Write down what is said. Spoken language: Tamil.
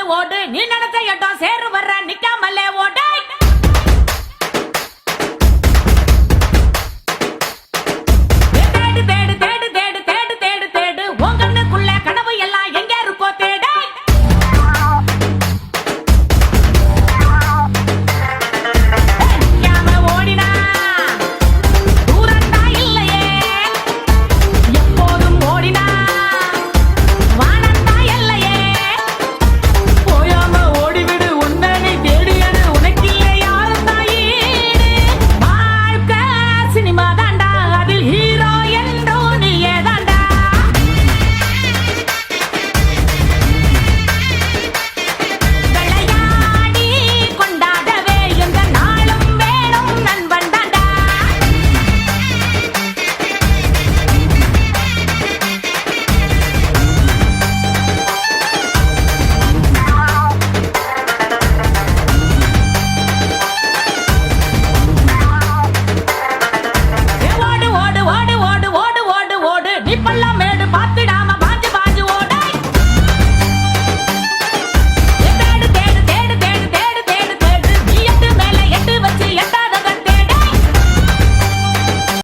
ஓடு ஓடு நீ நடத்த இடம் சேரு வர்ற நிக்காமலே ஓடு தேடு தேடு தேடு தேடு தேடு தேடு தேடு உன் கண்ணுக்குள்ள கனவு எல்லாம் எங்க இருக்கோ தேடு நிக்காம ஓடினா தூரந்தா இல்லையே எப்போதும் ஓடினா வானந்தா இல்லையே போயாம ஓடிவிடு உன்னை நீ தேடியது உனக்கில்லை யாரும் தாயீடு வாழ்க்கை சினிமா தாண்டா அதில் ஹீரோ என்றோ நீயே தாண்டா விளையாடி கொண்டாடவே எந்த நாளும் வேணும் நண்பன் தாண்டா ஓடு ஓடு ஓடு ஓடு ஓடு ஓடு ஓடு நீ பள்ளம் மேடு பார்த்து